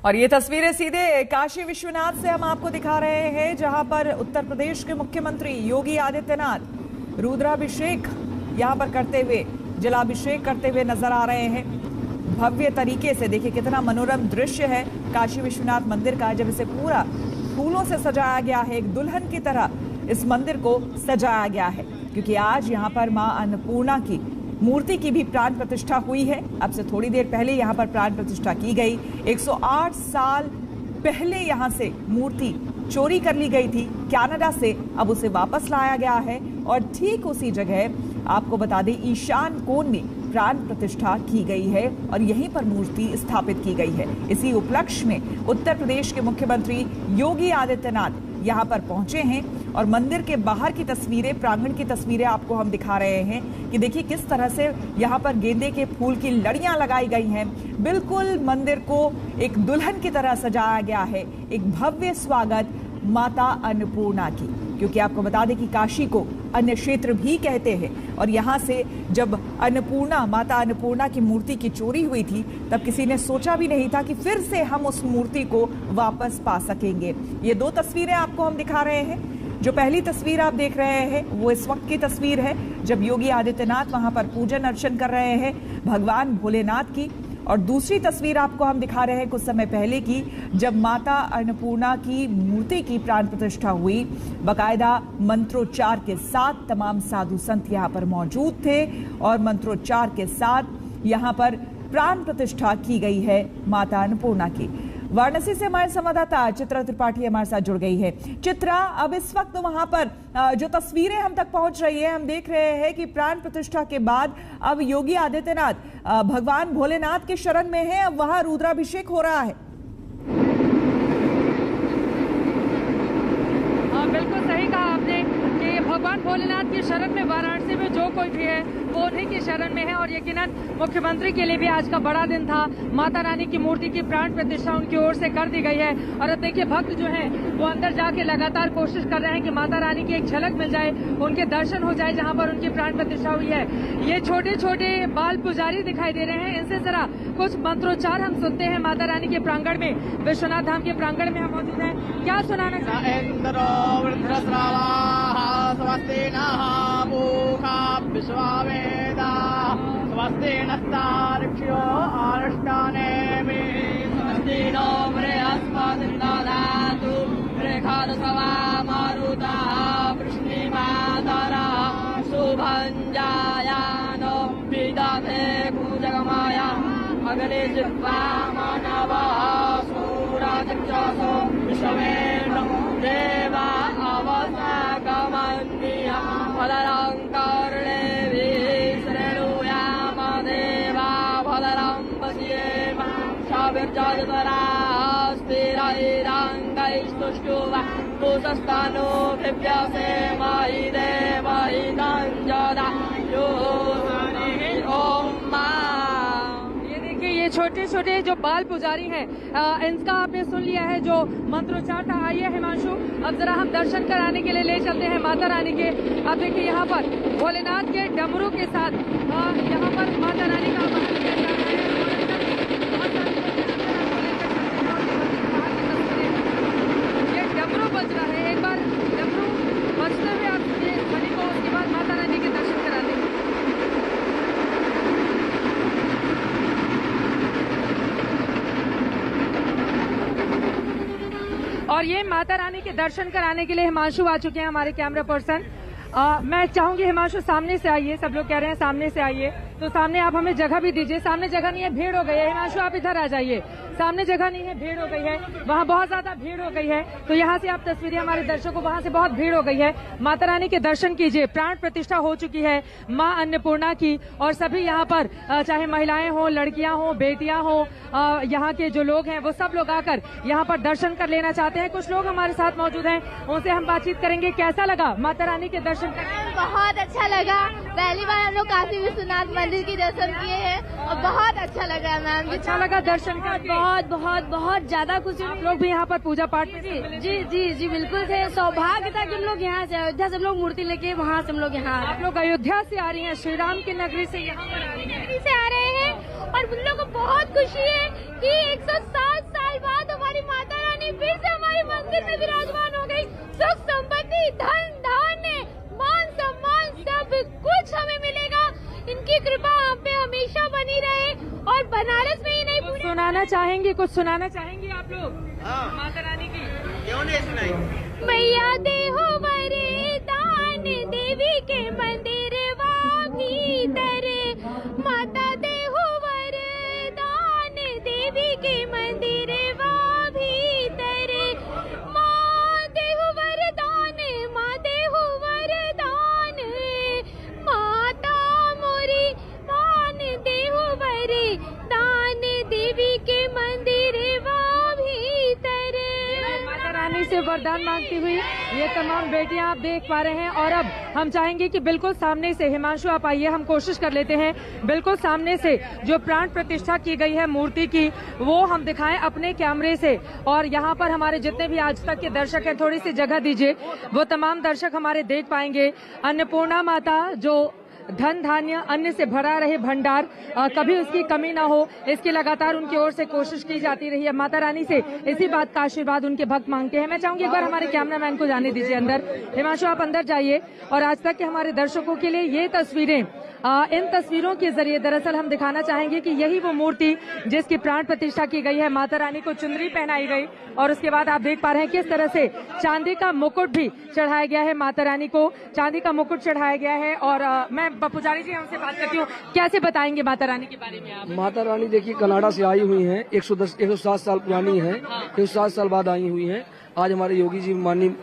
और ये तस्वीरें सीधे काशी विश्वनाथ से हम आपको दिखा रहे हैं, जहां पर उत्तर प्रदेश के मुख्यमंत्री योगी आदित्यनाथ रुद्राभिषेक यहां पर करते हुए, जलाभिषेक करते हुए नजर आ रहे हैं। भव्य तरीके से देखिए कितना मनोरम दृश्य है काशी विश्वनाथ मंदिर का, जब इसे पूरा फूलों से सजाया गया है। एक दुल्हन की तरह इस मंदिर को सजाया गया है, क्योंकि आज यहाँ पर मां अन्नपूर्णा की मूर्ति की भी प्राण प्रतिष्ठा हुई है। अब से थोड़ी देर पहले यहाँ पर प्राण प्रतिष्ठा की गई। 108 साल पहले यहाँ से मूर्ति चोरी कर ली गई थी कनाडा से, अब उसे वापस लाया गया है और ठीक उसी जगह आपको बता दें ईशान कोण में प्राण प्रतिष्ठा की गई है और यहीं पर मूर्ति स्थापित की गई है। इसी उपलक्ष्य में उत्तर प्रदेश के मुख्यमंत्री योगी आदित्यनाथ यहाँ पर पहुंचे हैं और मंदिर के बाहर की तस्वीरें, प्रांगण की तस्वीरें आपको हम दिखा रहे हैं कि देखिए किस तरह से यहाँ पर गेंदे के फूल की लड़ियां लगाई गई हैं। बिल्कुल मंदिर को एक दुल्हन की तरह सजाया गया है। एक भव्य स्वागत माता अन्नपूर्णा की, क्योंकि आपको बता दें कि काशी को अन्य क्षेत्र भी कहते हैं और यहाँ से जब अन्नपूर्णा, माता अन्नपूर्णा की मूर्ति की चोरी हुई थी, तब किसी ने सोचा भी नहीं था कि फिर से हम उस मूर्ति को वापस पा सकेंगे। ये दो तस्वीरें आपको हम दिखा रहे हैं। जो पहली तस्वीर आप देख रहे हैं वो इस वक्त की तस्वीर है जब योगी आदित्यनाथ वहां पर पूजन अर्चन कर रहे हैं भगवान भोलेनाथ की, और दूसरी तस्वीर आपको हम दिखा रहे हैं कुछ समय पहले की, जब माता अन्नपूर्णा की मूर्ति की प्राण प्रतिष्ठा हुई। बाकायदा मंत्रोच्चार के साथ तमाम साधु संत यहाँ पर मौजूद थे और मंत्रोच्चार के साथ यहाँ पर प्राण प्रतिष्ठा की गई है माता अन्नपूर्णा की। वाराणसी से हमारे संवाददाता चित्रा त्रिपाठी हमारे साथ जुड़ गई है। चित्रा, अब इस वक्त वहां पर जो तस्वीरें हम तक पहुंच रही है, हम देख रहे हैं कि प्राण प्रतिष्ठा के बाद अब योगी आदित्यनाथ भगवान भोलेनाथ के शरण में है, अब वहां रुद्राभिषेक हो रहा है। बिल्कुल सही कहा आपने कि भगवान भोलेनाथ की शरण में वाराणसी में जो कोई भी है वो उन्हीं की शरण में है और यकीनन मुख्यमंत्री के लिए भी आज का बड़ा दिन था। माता रानी की मूर्ति की प्राण प्रतिष्ठा उनकी ओर से कर दी गई है और अब देखिए भक्त जो हैं वो अंदर जाके लगातार कोशिश कर रहे हैं कि माता रानी की एक झलक मिल जाए, उनके दर्शन हो जाए जहां पर उनकी प्राण प्रतिष्ठा हुई है। ये छोटे छोटे बाल पुजारी दिखाई दे रहे हैं, इनसे जरा कुछ मंत्रोच्चार हम सुनते हैं। माता रानी के प्रांगण में, विश्वनाथ धाम के प्रांगण में हम मौजूद हैं, क्या सुनाना स्वस्ति नस्तार्क्ष्यो आर्ष्टानेमि स्वस्ति नो बृहस्पतिर्दधातु बृहस्पतिर्सवा मारुतः वृष्णिमातरः शुभञ्जायानो विदधे पूजकमाया अग्ने जिह्वा मानवः सूरचक्षुषो विश्ववेदो देवा अवसाकमन्दिः फलरङ्कर्णे स्थिरैरङ्गैस्तुष्टुवा पूषस्तानो भिव्यसे महि देवहि दञ्जदा यो ॐ ये देखिए ये छोटे छोटे जो बाल पुजारी हैं इनका आपने सुन लिया है जो मंत्रोच्चार था। आइए हिमांशु, अब जरा हम दर्शन कराने के लिए ले चलते हैं माता रानी के। अब देखिए यहाँ पर भोलेनाथ के डमरू के साथ यहाँ पर माता रानी का आवाहन किया जा रहा है। ये डमरू बज रहा है, एक बार डमरू बजते हुए आप सुनिए ध्वनि को, उसके बाद माता रानी के दर्शन कराते हैं। और ये माता रानी के दर्शन कराने के लिए हिमांशु आ चुके हैं, हमारे कैमरा पर्सन। मैं चाहूंगी हिमांशु सामने से आइए, सब लोग कह रहे हैं सामने से आइए, तो सामने आप हमें जगह भी दीजिए। सामने जगह नहीं है, भीड़ हो गई है। हिमांशु आप इधर आ जाइए, सामने जगह नहीं है, भीड़ हो गई है, वहाँ बहुत ज्यादा भीड़ हो गई है, तो यहाँ से आप तस्वीरें हमारे दर्शकों, वहाँ से बहुत भीड़ हो गई है। माता रानी के दर्शन कीजिए, प्राण प्रतिष्ठा हो चुकी है माँ अन्नपूर्णा की और सभी यहाँ पर चाहे महिलाएं हो, लड़कियां हो, बेटियां हो, यहाँ के जो लोग हैं वो सब लोग आकर यहाँ पर दर्शन कर लेना चाहते हैं। कुछ लोग हमारे साथ मौजूद हैं, उनसे हम बातचीत करेंगे। कैसा लगा माता रानी के दर्शन करके? बहुत अच्छा लगा, पहली बार हम लोग काशी विश्वनाथ मंदिर के दर्शन किए हैं और बहुत अच्छा लगा मैम। अच्छा लगा दर्शन करके? बहुत बहुत बहुत ज्यादा खुशी। आप लोग भी यहाँ पर पूजा पाठ में? जी जी जी बिल्कुल थे, सौभाग्य था कि हम लोग यहाँ से, अयोध्या से हम लोग मूर्ति लेके वहाँ से हम लोग यहाँ। आप लोग अयोध्या से आ रही हैं, श्री राम की नगरी से यहाँ पर आ रही हैं और हम लोग को बहुत खुशी है कि 107 साल बाद विराजमान हो गई। सुख संपत्ति, धन धान्य, मान सम्मान सब कुछ हमें मिलेगा। इनकी कृपा हम पे हमेशा बनी रहे और बनारस में ही नहीं पूरे। सुनाना चाहेंगे, कुछ सुनाना चाहेंगे आप लोग माता रानी की? क्यों नहीं सुनाई? मैया देहो वरदान, देवी के मंदिर वा भीतर, माता देहो वरदान, देवी के मंदिर वा भीतर, माँ देहो वरदान, माँ देहो वरदान, माता मोरी मान देहो वरदान, देवी के मंदिर वा भीतर। माता रानी से वरदान मांगती हुई ये तमाम बेटियां आप देख पा रहे हैं। और अब हम चाहेंगे कि बिल्कुल सामने से हिमांशु आप आइए, हम कोशिश कर लेते हैं बिल्कुल सामने से जो प्राण प्रतिष्ठा की गई है मूर्ति की वो हम दिखाएं अपने कैमरे से। और यहाँ पर हमारे जितने भी आज तक के दर्शक हैं, थोड़ी सी जगह दीजिए, वो तमाम दर्शक हमारे देख पाएंगे। अन्नपूर्णा माता जो धन धान्य अन्न से भरा रहे भंडार, कभी उसकी कमी ना हो, इसकी लगातार उनकी ओर से कोशिश की जाती रही है। माता रानी से इसी बात का आशीर्वाद उनके भक्त मांगते हैं। मैं चाहूंगी एक बार हमारे कैमरामैन को जाने दीजिए अंदर। हिमांशु आप अंदर जाइए। और आज तक के हमारे दर्शकों के लिए ये तस्वीरें, इन तस्वीरों के जरिए दरअसल हम दिखाना चाहेंगे कि यही वो मूर्ति जिसकी प्राण प्रतिष्ठा की गई है। माता रानी को चुनरी पहनाई गई और उसके बाद आप देख पा रहे हैं किस तरह से चांदी का मुकुट भी चढ़ाया गया है। माता रानी को चांदी का मुकुट चढ़ाया गया है। और मैं पुजारी जी हमसे बात करती हूँ, कैसे बताएंगे माता रानी के बारे में आप? माता रानी देखिए कनाडा से आई हुई हैं, 107 साल पुरानी है, 107 साल बाद आई हुई हैं। आज हमारे योगी जी, माननीय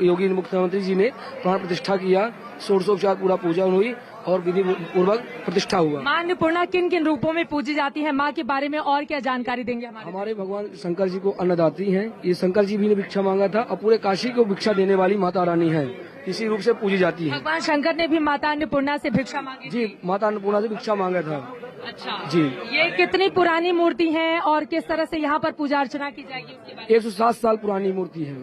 योगी मुख्यमंत्री जी ने प्राण प्रतिष्ठा किया, षोडशोपचार पूरा पूजा हुई और विधि पूर्वक प्रतिष्ठा हुआ। मां अन्नपूर्णा किन किन रूपों में पूजी जाती है? माँ के बारे में और क्या जानकारी देंगे हमारे भगवान शंकर जी को अन्नदात्री हैं। ये शंकर जी भी ने भिक्षा मांगा था और पूरे काशी को भिक्षा देने वाली माता रानी है, इसी रूप से पूजी जाती है। भगवान शंकर ने भी माता अन्नपूर्णा से भिक्षा मांगी? जी, माता अन्नपूर्णा से भिक्षा मांगा था। अच्छा जी। ये कितनी पुरानी मूर्ति है और किस तरह से यहाँ पर पूजा अर्चना की जाएगी उसके बारे में? 107 साल पुरानी मूर्ति है,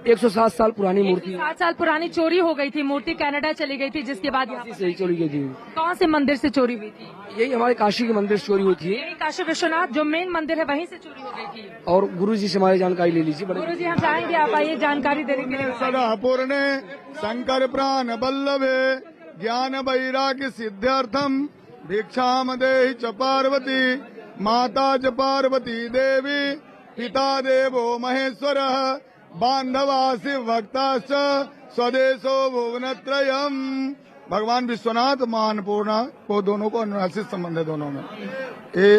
107 साल पुरानी मूर्ति। 7 साल पुरानी चोरी हो गई थी मूर्ति, कनाडा चली गई थी, जिसके बाद यहाँ से चोरी गई थी। कौन से मंदिर से चोरी हुई थी? यही हमारे काशी के मंदिर से चोरी हुई थी। यही काशी विश्वनाथ जो मेन मंदिर है वहीं से चोरी हो गई थी। और गुरु जी से हमारी जानकारी ले लीजिए। गुरु जी हम चाहेंगे आप आइए जानकारी देने के लिए। सदा पूर्णे शंकर प्राण बल्लभे ज्ञान वैराग्य सिद्ध्यर्थम भिक्षाम देहि च पार्वती माता च पार्वती देवी पिता देवो महेश्वरः बांधवासी भक्ताश्च स्वदेशो भुवनत्रयम्। भगवान विश्वनाथ मां अन्नपूर्णा को दोनों को अनुनासिक संबंध है दोनों में।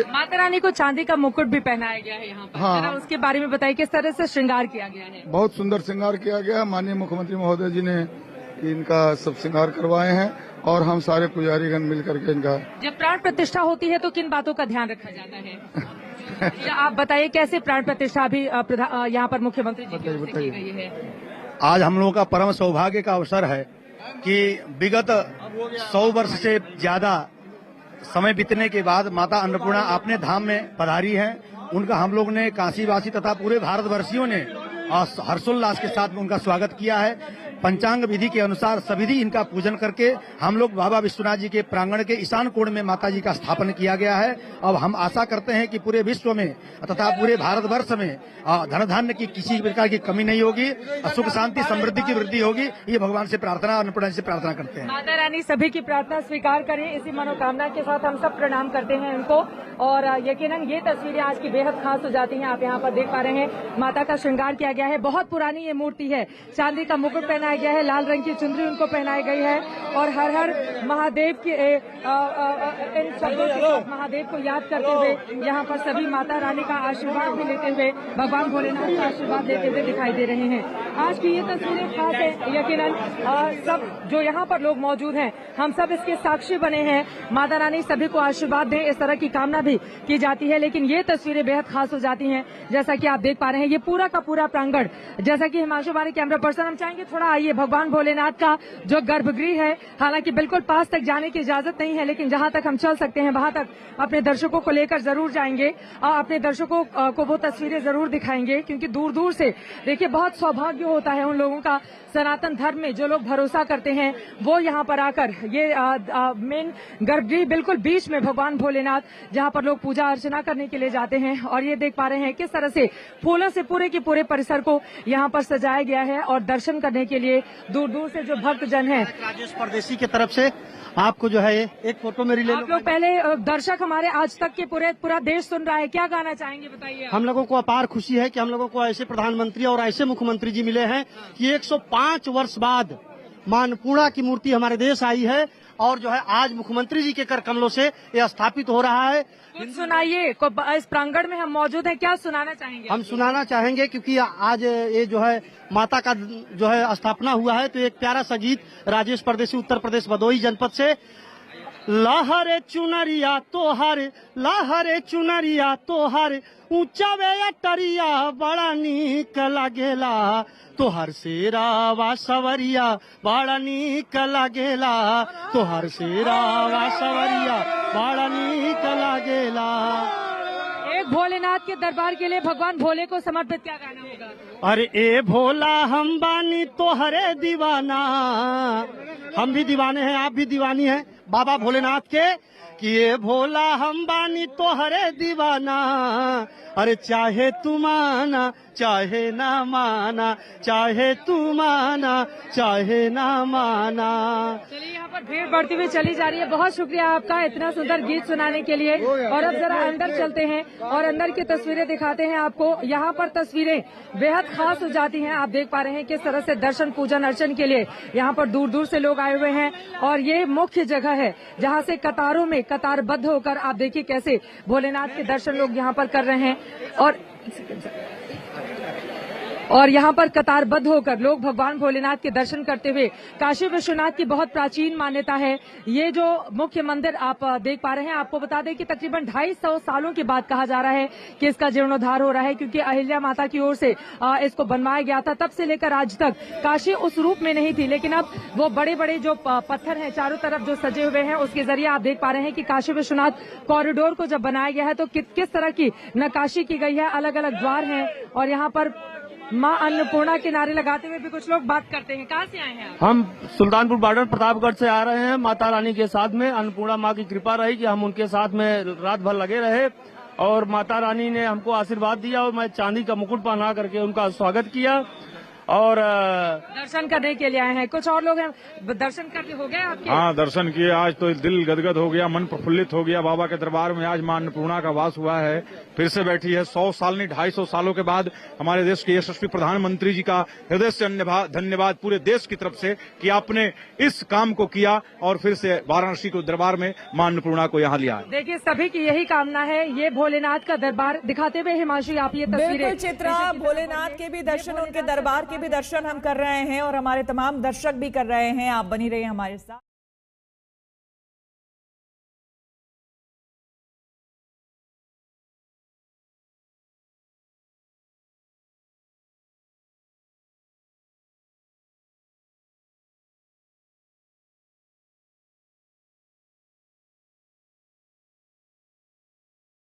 माता रानी को चांदी का मुकुट भी पहनाया गया है यहाँ पर। हाँ। जरा उसके बारे में बताइए, किस तरह से श्रृंगार किया गया है? बहुत सुंदर श्रृंगार किया गया। माननीय मुख्यमंत्री महोदय जी ने इनका सब श्रृंगार करवाए हैं और हम सारे पुजारीगण मिल करके इनका। जब प्राण प्रतिष्ठा होती है तो किन बातों का ध्यान रखा जाता है? या आप बताइए कैसे प्राण प्रतिष्ठा भी यहाँ पर मुख्यमंत्री जी की ओर से की गई है? आज हम लोगों का परम सौभाग्य का अवसर है कि विगत 100 वर्ष से ज्यादा समय बीतने के बाद माता अन्नपूर्णा अपने धाम में पधारी हैं। उनका हम लोग ने काशीवासी तथा पूरे भारतवर्षियों ने हर्षोल्लास के साथ उनका स्वागत किया है। पंचांग विधि के अनुसार सविधि इनका पूजन करके हम लोग बाबा विश्वनाथ जी के प्रांगण के ईशान कोण में माता जी का स्थापन किया गया है। अब हम आशा करते हैं कि पूरे विश्व में तथा पूरे भारतवर्ष में धन धान्य की किसी प्रकार की कमी नहीं होगी, सुख शांति समृद्धि की वृद्धि होगी। ये भगवान से प्रार्थना, अन्नपूर्णा से प्रार्थना करते हैं। माता रानी सभी की प्रार्थना स्वीकार करें, इसी मनोकामना के साथ हम सब प्रणाम करते हैं उनको। और यकीनन ये तस्वीरें आज की बेहद खास हो जाती हैं। आप यहाँ पर देख पा रहे हैं माता का श्रृंगार किया गया है। बहुत पुरानी ये मूर्ति है, चांदी का मुकुट पहनाया गया है, लाल रंग की चुनरी उनको पहनाई गई है और हर हर महादेव के इन शब्दों के साथ महादेव को याद करते हुए यहाँ पर सभी माता रानी का आशीर्वाद भी लेते हुए, भगवान भोलेनाथ का आशीर्वाद लेते हुए दिखाई दे रहे हैं। आज की ये तस्वीरें खास है। यकीनन सब जो यहाँ पर लोग मौजूद हैं, हम सब इसके साक्षी बने हैं। माता रानी सभी को आशीर्वाद दें, इस तरह की कामना भी की जाती है। लेकिन ये तस्वीरें बेहद खास हो जाती हैं, जैसा कि आप देख पा रहे हैं। ये पूरा का पूरा प्रांगण, जैसा कि हिमांशु हमारे कैमरा पर्सन, हम चाहेंगे थोड़ा दिखाइए भगवान भोलेनाथ का जो गर्भगृह है। हालांकि बिल्कुल पास तक जाने की इजाजत नहीं है, लेकिन जहां तक हम चल सकते हैं वहां तक अपने दर्शकों को लेकर जरूर जाएंगे और अपने दर्शकों को वो तस्वीरें जरूर दिखाएंगे, क्योंकि दूर दूर से देखिए बहुत सौभाग्य होता है उन लोगों का, सनातन धर्म में जो लोग भरोसा करते हैं वो यहाँ पर आकर ये मेन गर्भगृह बिल्कुल बीच में भगवान भोलेनाथ, जहाँ पर लोग पूजा अर्चना करने के लिए जाते हैं। और ये देख पा रहे हैं किस तरह से फूलों से पूरे के पूरे परिसर को यहाँ पर सजाया गया है और दर्शन करने के लिए दूर दूर से जो भक्तजन हैं। राजेश परदेसी की तरफ से आपको जो है एक फोटो मेरी ले लो। आप लोग पहले दर्शक हमारे आज तक के पूरा देश सुन रहा है, क्या गाना चाहेंगे बताइए। हम लोगों को अपार खुशी है कि हम लोगों को ऐसे प्रधानमंत्री और ऐसे मुख्यमंत्री जी मिले हैं कि 105 वर्ष बाद मां अन्नपूर्णा की मूर्ति हमारे देश आई है और जो है आज मुख्यमंत्री जी के कर कमलों से ये स्थापित हो रहा है। कुछ सुनाइए, इस प्रांगण में हम मौजूद हैं, क्या सुनाना चाहेंगे। हम सुनाना चाहेंगे क्योंकि आज ये जो है माता का जो है स्थापना हुआ है, तो एक प्यारा सा गीत राजेश परदेसी उत्तर प्रदेश भदोही जनपद से। लहरे चुनरिया तोहर, लहरे चुनरिया तोहर, ऊंचा वे अटरिया बड़ा नीक लागेला, तोहर शेरा वा सवरिया बड़ा नीक लागेला, तोहर शेरा वा सवरिया बड़ा नीक लागेला। एक भोलेनाथ के दरबार के लिए भगवान भोले को समर्पित क्या गाना होगा। अरे ए भोला हम बानी तोहरे दीवाना, हम भी दीवाने हैं, आप भी दीवानी हैं बाबा भोलेनाथ के, कि ये भोला हम बानी तोहरे दीवाना, अरे चाहे तू माना चाहे ना माना, चाहे तू माना चाहे ना माना। चलिए यहाँ पर भीड़ बढ़ती हुई चली जा रही है। बहुत शुक्रिया आपका इतना सुंदर गीत सुनाने के लिए। और अब जरा अंदर चलते हैं और अंदर की तस्वीरें दिखाते हैं आपको। यहाँ पर तस्वीरें बेहद खास हो जाती हैं। आप देख पा रहे हैं किस तरह से दर्शन पूजन अर्चन के लिए यहाँ पर दूर दूर से लोग आए हुए हैं और ये मुख्य जगह है जहाँ से कतारों में कतारबद्ध होकर आप देखिए कैसे भोलेनाथ के दर्शन लोग यहाँ पर कर रहे हैं और यहाँ पर कतारबद्ध होकर लोग भगवान भोलेनाथ के दर्शन करते हुए। काशी विश्वनाथ की बहुत प्राचीन मान्यता है। ये जो मुख्य मंदिर आप देख पा रहे हैं, आपको बता दें कि तकरीबन 250 सालों के बाद कहा जा रहा है कि इसका जीर्णोद्धार हो रहा है, क्योंकि अहिल्या माता की ओर से इसको बनवाया गया था। तब से लेकर आज तक काशी उस रूप में नहीं थी, लेकिन अब वो बड़े बड़े जो पत्थर हैं चारों तरफ जो सजे हुए हैं, उसके जरिए आप देख पा रहे हैं कि काशी विश्वनाथ कॉरिडोर को जब बनाया गया है तो किस तरह की नक्काशी की गई है। अलग अलग द्वार हैं और यहाँ पर मां अन्नपूर्णा के नारे लगाते हुए भी कुछ लोग बात करते हैं। कहाँ से आए हैं आप? हम सुल्तानपुर बॉर्डर प्रतापगढ़ से आ रहे हैं। माता रानी के साथ में अन्नपूर्णा माँ की कृपा रही कि हम उनके साथ में रात भर लगे रहे और माता रानी ने हमको आशीर्वाद दिया और मैं चांदी का मुकुट पहना करके उनका स्वागत किया और दर्शन करने के लिए आए हैं। कुछ और लोग हैं, दर्शन करके हो गए आपके? हाँ, दर्शन किए। आज तो दिल गदगद हो गया, मन प्रफुल्लित हो गया। बाबा के दरबार में आज मां अन्नपूर्णा का वास हुआ है, फिर से बैठी है। 100 साल नहीं 250 सालों के बाद हमारे देश के यशस्वी प्रधानमंत्री जी का हृदय से धन्यवाद पूरे देश की तरफ से कि आपने इस काम को किया और फिर से वाराणसी को दरबार में मां अन्नपूर्णा को यहाँ लिया। देखिए सभी की यही कामना है। ये भोलेनाथ का दरबार दिखाते हुए हिमांशु आप ये तस्वीरें चित्रा, भोलेनाथ के भी दर्शन, उनके दरबार के भी दर्शन हम कर रहे हैं और हमारे तमाम दर्शक भी कर रहे हैं। आप बनी रहिए हमारे साथ।